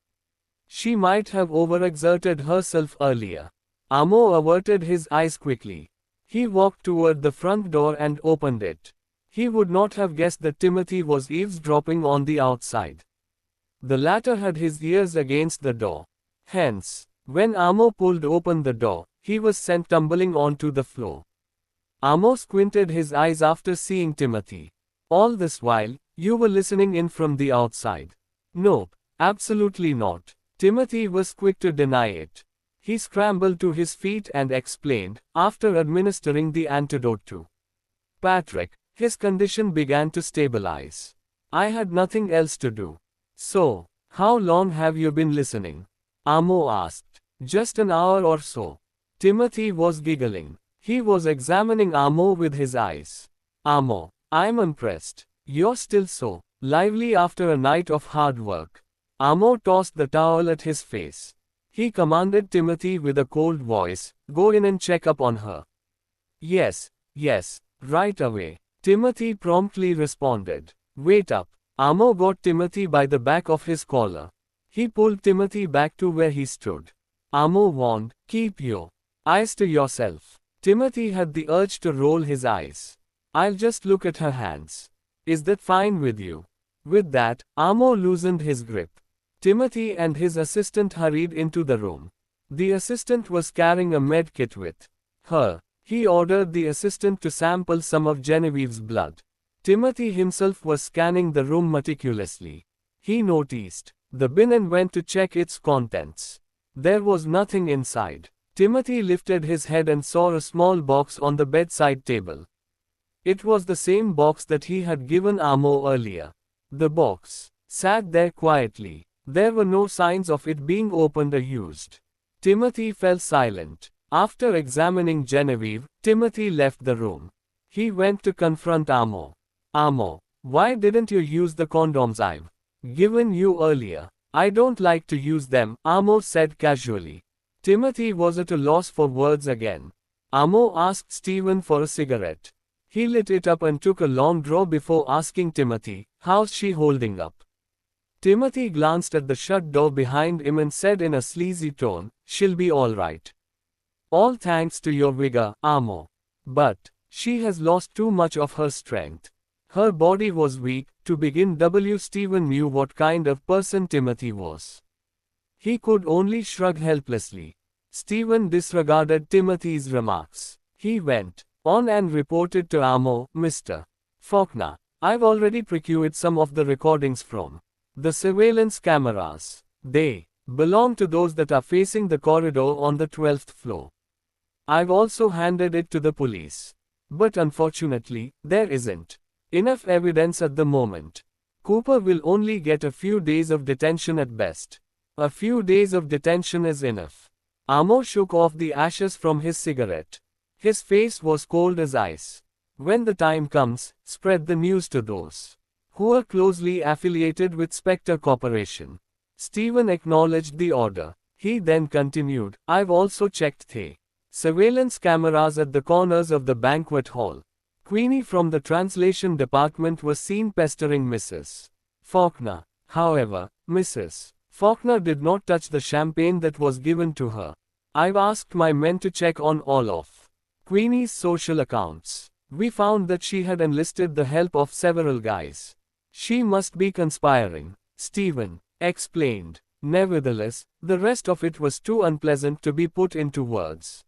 Speaker 1: She might have overexerted herself earlier. Amo averted his eyes quickly. He walked toward the front door and opened it. He would not have guessed that Timothy was eavesdropping on the outside. The latter had his ears against the door. Hence, when Amo pulled open the door, he was sent tumbling onto the floor. Amo squinted his eyes after seeing Timothy. All this while, you were listening in from the outside. Nope, absolutely not. Timothy was quick to deny it. He scrambled to his feet and explained, after administering the antidote to Patrick, his condition began to stabilize. I had nothing else to do. So, how long have you been listening? Amo asked. Just an hour or so. Timothy was giggling. He was examining Amo with his eyes. Amo, I'm impressed. You're still so lively after a night of hard work. Amo tossed the towel at his face. He commanded Timothy with a cold voice, go in and check up on her. Yes, right away. Timothy promptly responded. Wait up. Amo got Timothy by the back of his collar. He pulled Timothy back to where he stood. Amo warned, keep your eyes to yourself. Timothy had the urge to roll his eyes. I'll just look at her hands. Is that fine with you? With that, Amo loosened his grip. Timothy and his assistant hurried into the room. The assistant was carrying a med kit with her. He ordered the assistant to sample some of Genevieve's blood. Timothy himself was scanning the room meticulously. He noticed the bin and went to check its contents. There was nothing inside. Timothy lifted his head and saw a small box on the bedside table. It was the same box that he had given Amo earlier. The box sat there quietly. There were no signs of it being opened or used. Timothy fell silent. After examining Genevieve, Timothy left the room. He went to confront Amo. Amo, why didn't you use the condoms I've given you earlier? I don't like to use them, Amo said casually. Timothy was at a loss for words again. Amo asked Stephen for a cigarette. He lit it up and took a long draw before asking Timothy, how's she holding up? Timothy glanced at the shut door behind him and said in a sleazy tone, she'll be all right. All thanks to your vigor, Amo. But she has lost too much of her strength. Her body was weak. To begin, Stephen knew what kind of person Timothy was. He could only shrug helplessly. Stephen disregarded Timothy's remarks. He went on and reported to Amo, Mr. Faulkner, I've already procured some of the recordings from the surveillance cameras. They belong to those that are facing the corridor on the 12th floor. I've also handed it to the police. But unfortunately, there isn't enough evidence at the moment. Cooper will only get a few days of detention at best. A few days of detention is enough. Amo shook off the ashes from his cigarette. His face was cold as ice. When the time comes, spread the news to those who are closely affiliated with Spectre Corporation. Stephen acknowledged the order. He then continued, I've also checked the surveillance cameras at the corners of the banquet hall. Queenie from the translation department was seen pestering Mrs. Faulkner. However, Mrs. Faulkner did not touch the champagne that was given to her. I've asked my men to check on all of Queenie's social accounts. We found that she had enlisted the help of several guys. She must be conspiring, Stephen explained. Nevertheless, the rest of it was too unpleasant to be put into words.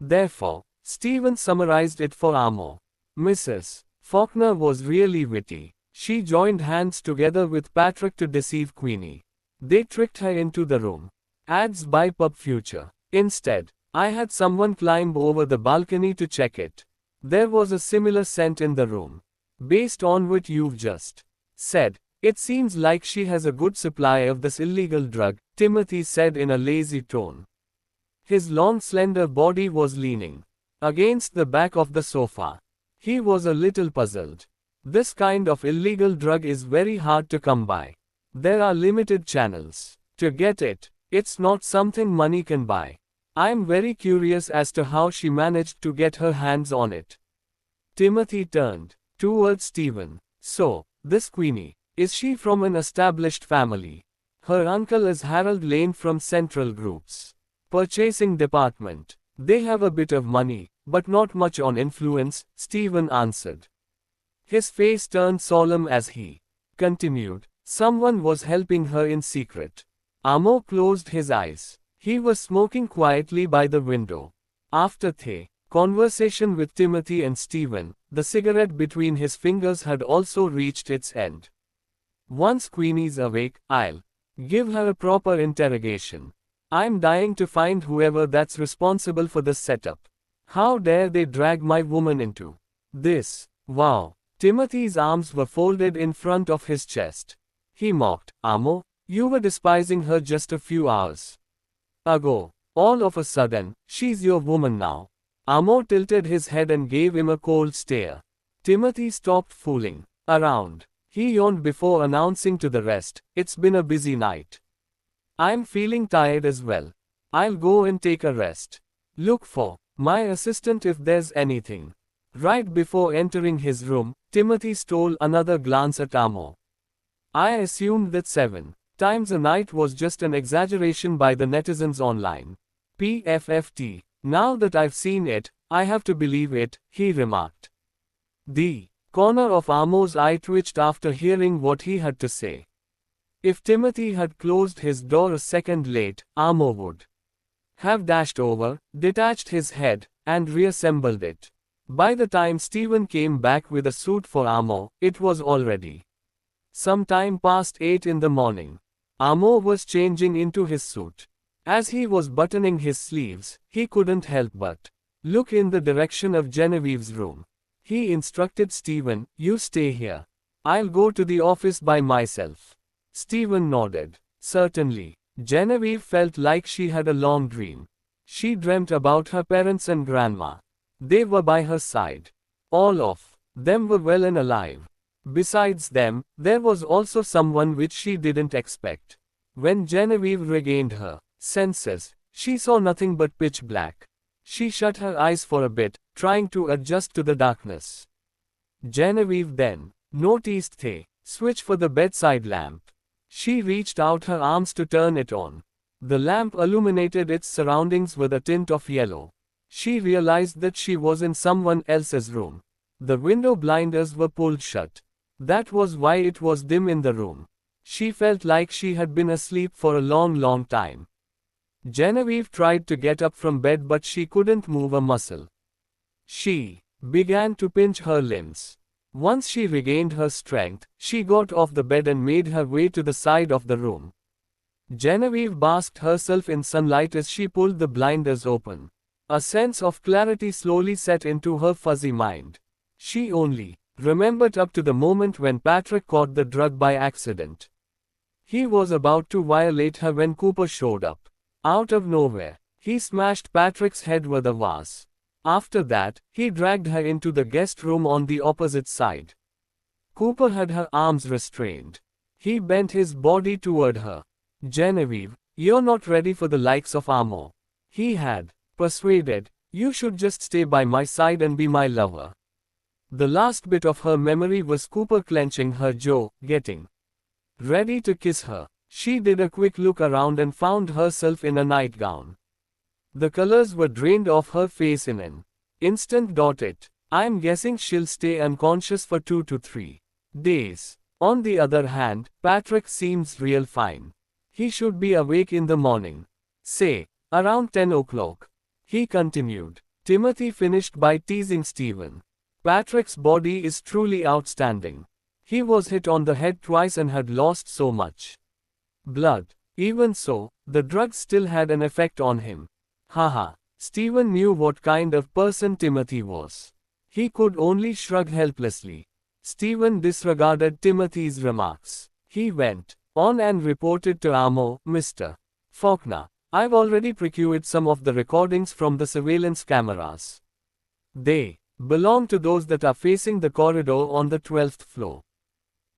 Speaker 1: Therefore, Stephen summarized it for Amo. Mrs. Faulkner was really witty. She joined hands together with Patrick to deceive Queenie. They tricked her into the room. Ads by Pub Future. Instead, I had someone climb over the balcony to check it. There was a similar scent in the room. Based on what you've just said, it seems like she has a good supply of this illegal drug, Timothy said in a lazy tone. His long slender body was leaning against the back of the sofa. He was a little puzzled. This kind of illegal drug is very hard to come by. There are limited channels to get it. It's not something money can buy. I'm very curious as to how she managed to get her hands on it. Timothy turned towards Stephen. So, this Queenie, is she from an established family? Her uncle is Harold Lane from Central Group's purchasing department. They have a bit of money, but not much on influence, Stephen answered. His face turned solemn as he continued. Someone was helping her in secret. Amo closed his eyes. He was smoking quietly by the window. After the conversation with Timothy and Stephen, the cigarette between his fingers had also reached its end. Once Queenie's awake, I'll give her a proper interrogation. I'm dying to find whoever that's responsible for the setup. How dare they drag my woman into this? Wow. Timothy's arms were folded in front of his chest. He mocked. Amo, you were despising her just a few hours ago. All of a sudden, she's your woman now. Amo tilted his head and gave him a cold stare. Timothy stopped fooling around. He yawned before announcing to the rest, it's been a busy night. I'm feeling tired as well. I'll go and take a rest. Look for my assistant if there's anything. Right before entering his room, Timothy stole another glance at Amo. I assumed that 7 times a night was just an exaggeration by the netizens online. PFFT. Now that I've seen it, I have to believe it, he remarked. The corner of Amo's eye twitched after hearing what he had to say. If Timothy had closed his door a second late, Amo would have dashed over, detached his head, and reassembled it. By the time Stephen came back with a suit for Amo, it was already some time past 8 in the morning. Amo was changing into his suit. As he was buttoning his sleeves, he couldn't help but look in the direction of Genevieve's room. He instructed Stephen, you stay here. I'll go to the office by myself. Stephen nodded. Certainly. Genevieve felt like she had a long dream. She dreamt about her parents and grandma. They were by her side. All of them were well and alive. Besides them, there was also someone which she didn't expect. When Genevieve regained her senses, she saw nothing but pitch black. She shut her eyes for a bit, trying to adjust to the darkness. Genevieve then noticed the switch for the bedside lamp. She reached out her arms to turn it on. The lamp illuminated its surroundings with a tint of yellow. She realized that she was in someone else's room. The window blinders were pulled shut. That was why it was dim in the room. She felt like she had been asleep for a long time. Genevieve tried to get up from bed but she couldn't move a muscle. She began to pinch her limbs. Once she regained her strength, she got off the bed and made her way to the side of the room. Genevieve basked herself in sunlight as she pulled the blinders open. A sense of clarity slowly set into her fuzzy mind. She only remembered up to the moment when Patrick caught the drug by accident. He was about to violate her when Cooper showed up. Out of nowhere, he smashed Patrick's head with a vase. After that, he dragged her into the guest room on the opposite side. Cooper had her arms restrained. He bent his body toward her. Genevieve, you're not ready for the likes of Amo. He had persuaded, you should just stay by my side and be my lover. The last bit of her memory was Cooper clenching her jaw, getting ready to kiss her. She did a quick look around and found herself in a nightgown. The colors were drained off her face in an instant. I'm guessing she'll stay unconscious for 2 to 3 days. On the other hand, Patrick seems real fine. He should be awake in the morning. Say, around 10 o'clock. He continued. Timothy finished by teasing Stephen. Patrick's body is truly outstanding. He was hit on the head twice and had lost so much blood. Even so, the drugs still had an effect on him. Haha. Stephen knew what kind of person Timothy was. He could only shrug helplessly. Stephen disregarded Timothy's remarks. He went on and reported to Amo, Mr. Faulkner, I've already procured some of the recordings from the surveillance cameras. They belong to those that are facing the corridor on the 12th floor.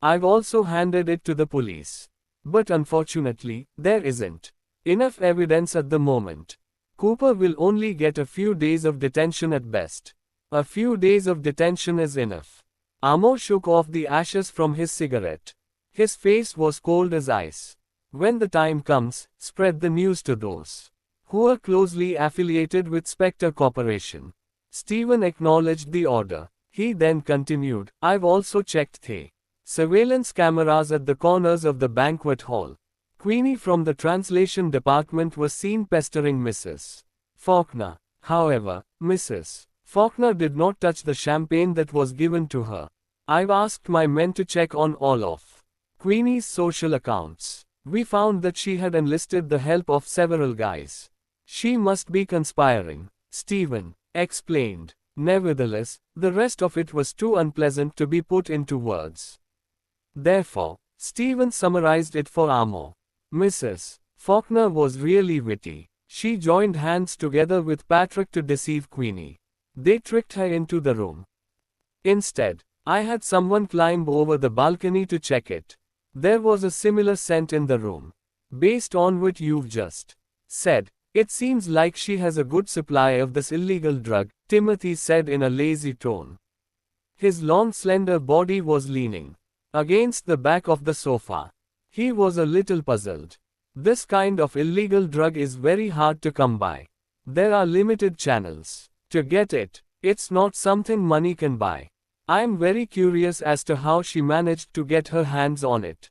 Speaker 1: I've also handed it to the police. But unfortunately, there isn't enough evidence at the moment. Cooper will only get a few days of detention at best. A few days of detention is enough. Amo shook off the ashes from his cigarette. His face was cold as ice. When the time comes, spread the news to those who are closely affiliated with Spectre Corporation. Stephen acknowledged the order. He then continued, I've also checked the surveillance cameras at the corners of the banquet hall. Queenie from the translation department was seen pestering Mrs. Faulkner. However, Mrs. Faulkner did not touch the champagne that was given to her. I've asked my men to check on all of Queenie's social accounts. We found that she had enlisted the help of several guys. She must be conspiring, Stephen explained. Nevertheless, the rest of it was too unpleasant to be put into words. Therefore, Stephen summarized it for Amo. Mrs. Faulkner was really witty. She joined hands together with Patrick to deceive Queenie. They tricked her into the room. Instead, I had someone climb over the balcony to check it. There was a similar scent in the room. Based on what you've just said, it seems like she has a good supply of this illegal drug, Timothy said in a lazy tone. His long slender body was leaning against the back of the sofa. He was a little puzzled. This kind of illegal drug is very hard to come by. There are limited channels to get it. It's not something money can buy. I'm very curious as to how she managed to get her hands on it.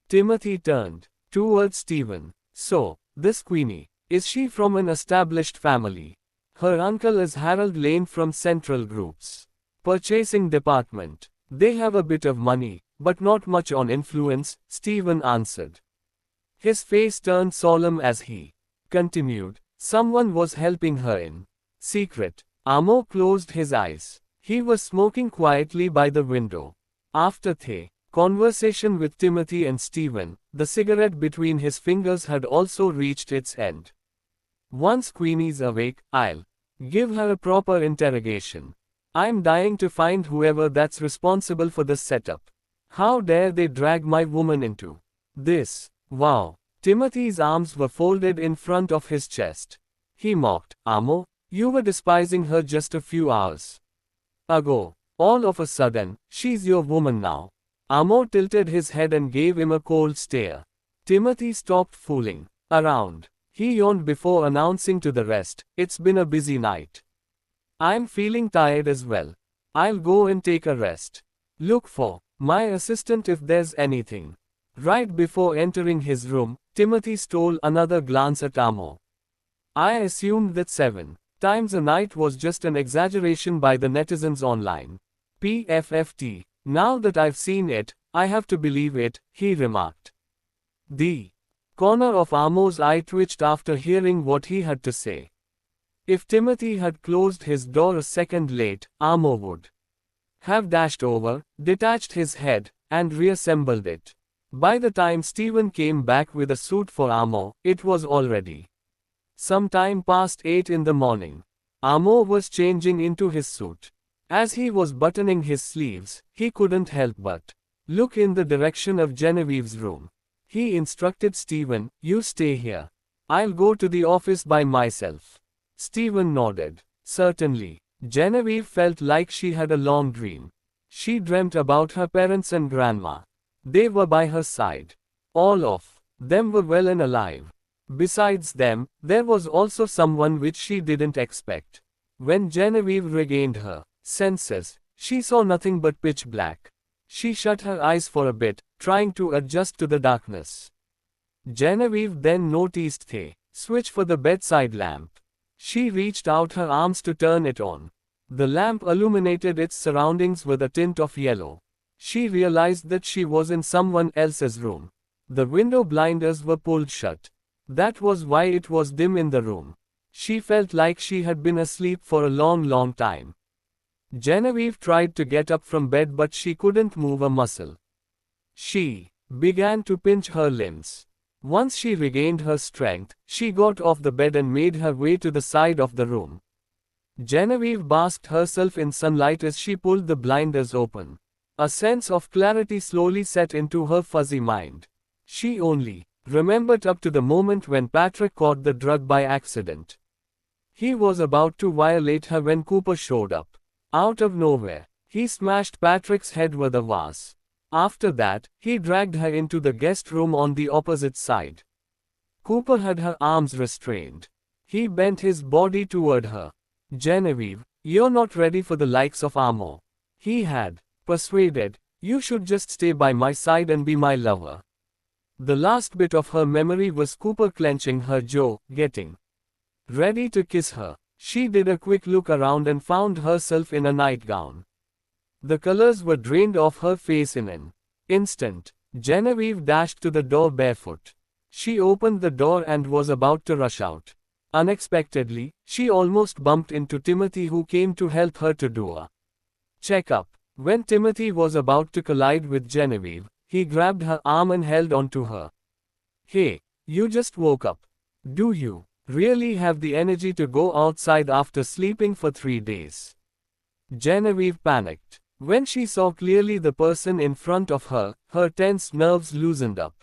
Speaker 1: Timothy turned towards Stephen. So, this Queenie, is she from an established family? Her uncle is Harold Lane from Central Group's purchasing department. They have a bit of money, but not much on influence, Stephen answered. His face turned solemn as he continued. Someone was helping her in secret. Amo closed his eyes. He was smoking quietly by the window. After the conversation with Timothy and Stephen, the cigarette between his fingers had also reached its end. Once Queenie's awake, I'll give her a proper interrogation. I'm dying to find whoever that's responsible for this setup. How dare they drag my woman into this? Wow. Timothy's arms were folded in front of his chest. He mocked. Amo, you were despising her just a few hours ago. All of a sudden, she's your woman now. Amo tilted his head and gave him a cold stare. Timothy stopped fooling around. He yawned before announcing to the rest, it's been a busy night. I'm feeling tired as well. I'll go and take a rest. Look for my assistant if there's anything. Right before entering his room, Timothy stole another glance at Amo. I assumed that 7 times a night was just an exaggeration by the netizens online. PFFT. Now that I've seen it, I have to believe it, he remarked. The corner of Amo's eye twitched after hearing what he had to say. If Timothy had closed his door a second late, Amo would have dashed over, detached his head, and reassembled it. By the time Stephen came back with a suit for Amo, it was already sometime past 8 in the morning. Amo was changing into his suit. As he was buttoning his sleeves, he couldn't help but look in the direction of Genevieve's room. He instructed Stephen, you stay here. I'll go to the office by myself. Stephen nodded. Certainly. Genevieve felt like she had a long dream. She dreamt about her parents and grandma. They were by her side. All of them were well and alive. Besides them, there was also someone which she didn't expect. When Genevieve regained her senses, she saw nothing but pitch black. She shut her eyes for a bit, trying to adjust to the darkness. Genevieve then noticed the switch for the bedside lamp. She reached out her arms to turn it on. The lamp illuminated its surroundings with a tint of yellow. She realized that she was in someone else's room. The window blinders were pulled shut. That was why it was dim in the room. She felt like she had been asleep for a long time. Genevieve tried to get up from bed but she couldn't move a muscle. She began to pinch her limbs. Once she regained her strength, she got off the bed and made her way to the side of the room. Genevieve basked herself in sunlight as she pulled the blinders open. A sense of clarity slowly set into her fuzzy mind. She only remembered up to the moment when Patrick caught the drug by accident. He was about to violate her when Cooper showed up. Out of nowhere, he smashed Patrick's head with a vase. After that, he dragged her into the guest room on the opposite side. Cooper had her arms restrained. He bent his body toward her. Genevieve, you're not ready for the likes of Amo. He had persuaded. You should just stay by my side and be my lover. The last bit of her memory was Cooper clenching her jaw, getting ready to kiss her. She did a quick look around and found herself in a nightgown. The colors were drained off her face in an instant. Genevieve dashed to the door barefoot. She opened the door and was about to rush out. Unexpectedly, she almost bumped into Timothy, who came to help her to do a checkup. When Timothy was about to collide with Genevieve, he grabbed her arm and held onto her. Hey, you just woke up. Do you really have the energy to go outside after sleeping for 3 days? Genevieve panicked. When she saw clearly the person in front of her, her tense nerves loosened up.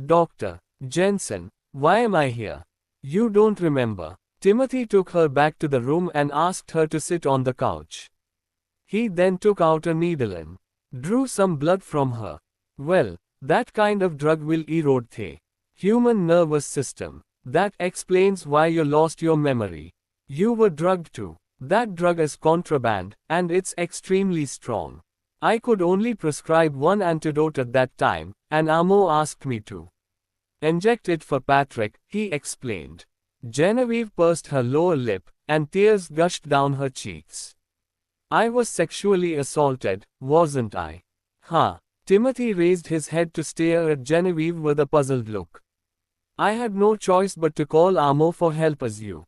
Speaker 1: Dr. Jensen, why am I here? You don't remember. Timothy took her back to the room and asked her to sit on the couch. He then took out a needle and drew some blood from her. Well, that kind of drug will erode the human nervous system. That explains why you lost your memory. You were drugged too. That drug is contraband, and it's extremely strong. I could only prescribe one antidote at that time, and Amo asked me to inject it for Patrick, he explained. Genevieve pursed her lower lip, and tears gushed down her cheeks. I was sexually assaulted, wasn't I? Huh? Timothy raised his head to stare at Genevieve with a puzzled look. I had no choice but to call Amo for help, as you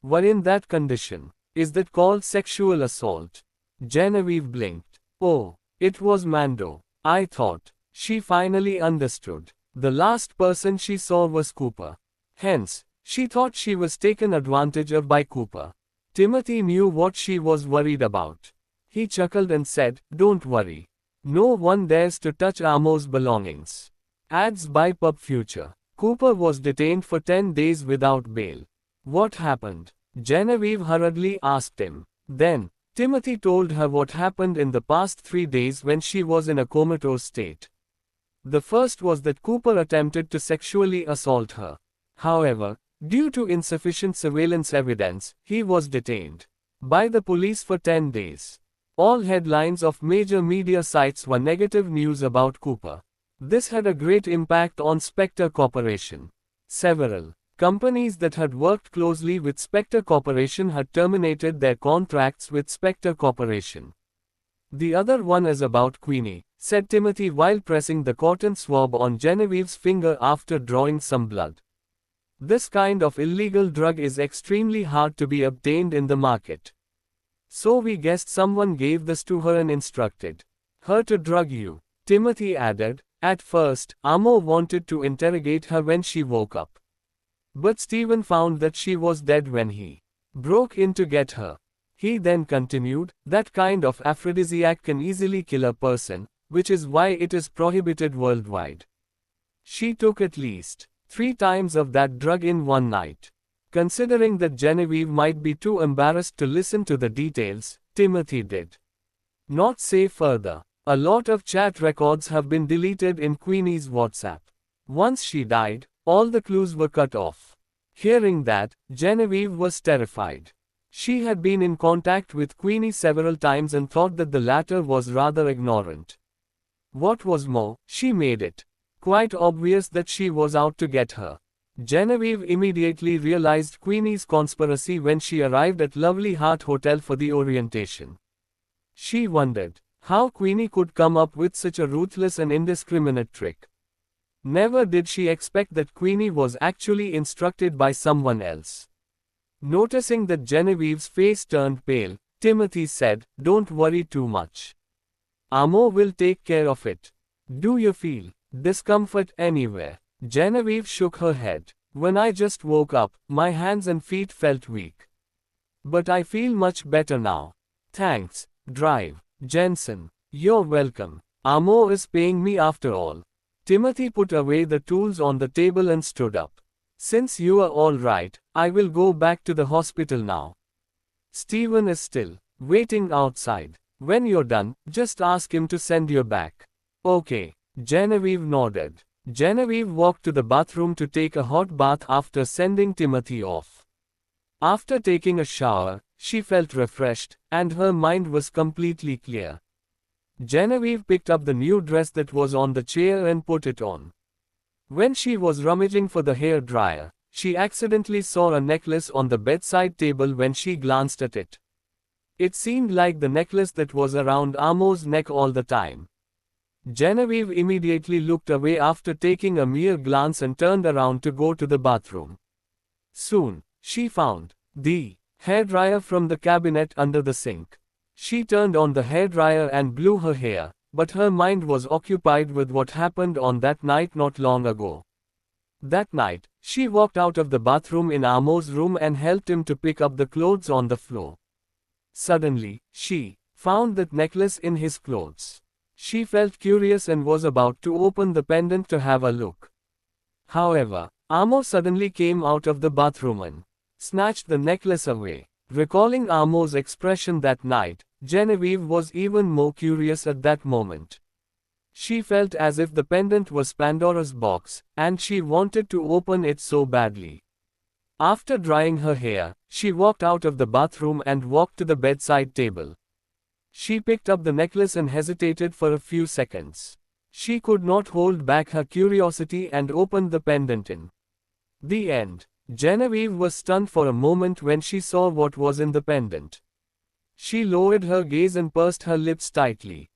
Speaker 1: were in that condition. Is that called sexual assault? Genevieve blinked. Oh, it was Mando. I thought. She finally understood. The last person she saw was Cooper. Hence, she thought she was taken advantage of by Cooper. Timothy knew what she was worried about. He chuckled and said, Don't worry. No one dares to touch Amo's belongings. Ads by Pub Future. Cooper was detained for 10 days without bail. What happened? Genevieve hurriedly asked him. Then, Timothy told her what happened in the past 3 days when she was in a comatose state. The first was that Cooper attempted to sexually assault her. However, due to insufficient surveillance evidence, he was detained by the police for 10 days. All headlines of major media sites were negative news about Cooper. This had a great impact on Spectre Corporation. Several companies that had worked closely with Spectre Corporation had terminated their contracts with Spectre Corporation. The other one is about Queenie, said Timothy while pressing the cotton swab on Genevieve's finger after drawing some blood. This kind of illegal drug is extremely hard to be obtained in the market. So we guessed someone gave this to her and instructed her to drug you. Timothy added, at first, Amo wanted to interrogate her when she woke up. But Stephen found that she was dead when he broke in to get her. He then continued, that kind of aphrodisiac can easily kill a person, which is why it is prohibited worldwide. She took at least 3 times of that drug in one night. Considering that Genevieve might be too embarrassed to listen to the details, Timothy did not say further. A lot of chat records have been deleted in Queenie's WhatsApp. Once she died, all the clues were cut off. Hearing that, Genevieve was terrified. She had been in contact with Queenie several times and thought that the latter was rather ignorant. What was more, she made it quite obvious that she was out to get her. Genevieve immediately realized Queenie's conspiracy when she arrived at Lovely Heart Hotel for the orientation. She wondered how Queenie could come up with such a ruthless and indiscriminate trick. Never did she expect that Queenie was actually instructed by someone else. Noticing that Genevieve's face turned pale, Timothy said, Don't worry too much. Amo will take care of it. Do you feel discomfort anywhere? Genevieve shook her head. When I just woke up, my hands and feet felt weak. But I feel much better now. Thanks, Drive. Jensen. You're welcome. Amo is paying me after all. Timothy put away the tools on the table and stood up. Since you are all right, I will go back to the hospital now. Stephen is still waiting outside. When you're done, just ask him to send you back. Okay. Genevieve nodded. Genevieve walked to the bathroom to take a hot bath after sending Timothy off. After taking a shower, she felt refreshed, and her mind was completely clear. Genevieve picked up the new dress that was on the chair and put it on. When she was rummaging for the hair dryer, she accidentally saw a necklace on the bedside table when she glanced at it. It seemed like the necklace that was around Amo's neck all the time. Genevieve immediately looked away after taking a mere glance and turned around to go to the bathroom. Soon, she found the hairdryer from the cabinet under the sink. She turned on the hairdryer and blew her hair, but her mind was occupied with what happened on that night not long ago. That night, she walked out of the bathroom in Amo's room and helped him to pick up the clothes on the floor. Suddenly, she found that necklace in his clothes. She felt curious and was about to open the pendant to have a look. However, Amo suddenly came out of the bathroom and snatched the necklace away. Recalling Amo's expression that night, Genevieve was even more curious at that moment. She felt as if the pendant was Pandora's box, and she wanted to open it so badly. After drying her hair, she walked out of the bathroom and walked to the bedside table. She picked up the necklace and hesitated for a few seconds. She could not hold back her curiosity and opened the pendant in the end. Genevieve was stunned for a moment when she saw what was in the pendant. She lowered her gaze and pursed her lips tightly.